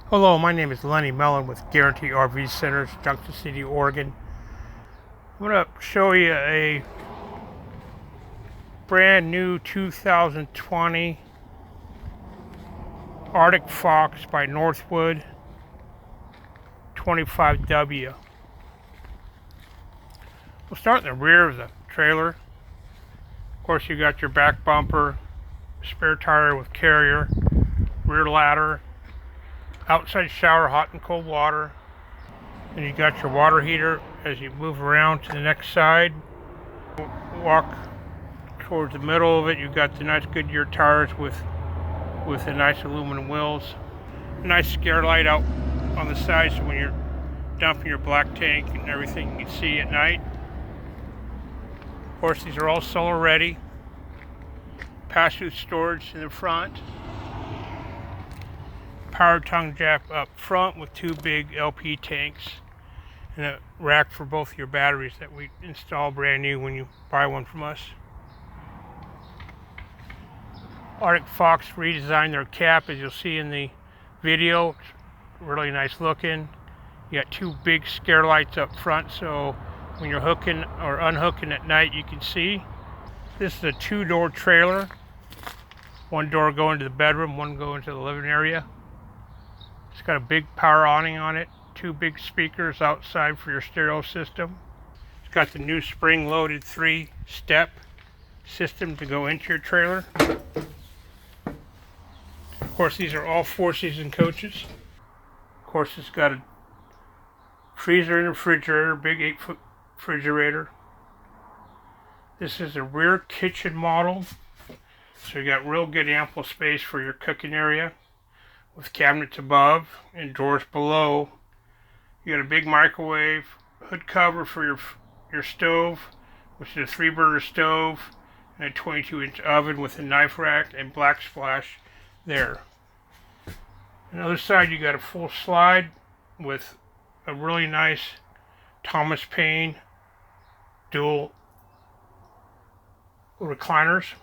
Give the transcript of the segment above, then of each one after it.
Hello, my name is Lenny Mellon with Guaranty RV Centers, Junction City, Oregon. I'm going to show you a brand new 2020 Arctic Fox by Northwood 25W. We'll start in the rear of the trailer. Of course, you got your back bumper, spare tire with carrier, rear ladder, outside shower, hot and cold water. And you got your water heater as you move around to the next side. Walk towards the middle of it. You've got the nice Goodyear tires with the nice aluminum wheels. Nice scare light out on the side so when you're dumping your black tank and everything you can see at night. Of course, these are all solar ready. Pass-through storage in the front. Power tongue jack up front with two big LP tanks and a rack for both your batteries that we install brand new when you buy one from us. Arctic Fox redesigned their cap, as you'll see in the video. It's really nice looking. You got two big scare lights up front, so when you're hooking or unhooking at night you can see. This is a two-door trailer. One door going to the bedroom, one going to the living area. It's got a big power awning on it, two big speakers outside for your stereo system. It's got the new spring-loaded 3-step system to go into your trailer. Of course, these are all 4-season coaches. Of course, it's got a freezer and refrigerator, big 8-foot refrigerator. This is a rear kitchen model, so you got real good ample space for your cooking area, with cabinets above and drawers below. You got a big microwave, hood cover for your stove, which is a 3-burner stove, and a 22-inch oven with a knife rack and black splash there. On the other side, you got a full slide with a really nice Thomas Paine dual recliners,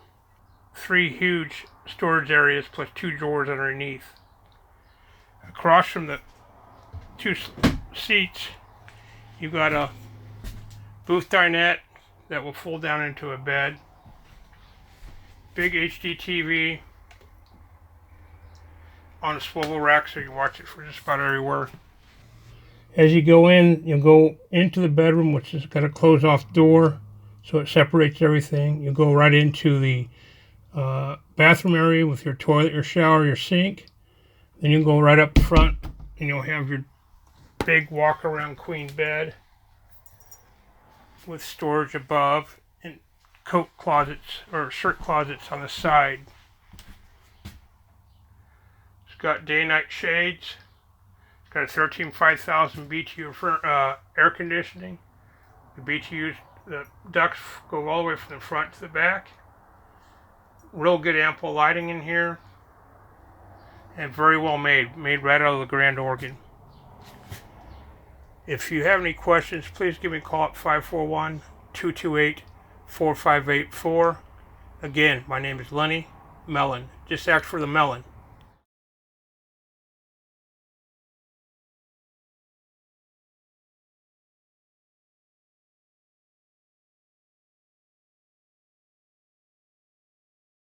3 huge storage areas plus 2 drawers underneath. Across from the 2 seats, you've got a booth dinette that will fold down into a bed. Big HD TV on a swivel rack so you can watch it from just about everywhere. As you go in, you'll go into the bedroom, which has got a close-off door so it separates everything. You'll go right into the bathroom area with your toilet, your shower, your sink. Then you go right up front and you'll have your big walk-around queen bed with storage above and coat closets or shirt closets on the side. It's got day-night shades. It's got a 13.5000 BTU air conditioning. The BTUs, the ducts go all the way from the front to the back. Real good ample lighting in here. And very well made right out of the Grand Oregon. If you have any questions, please give me a call at 541-228-4584. Again, my name is Lenny Mellon. Just ask for the Mellon.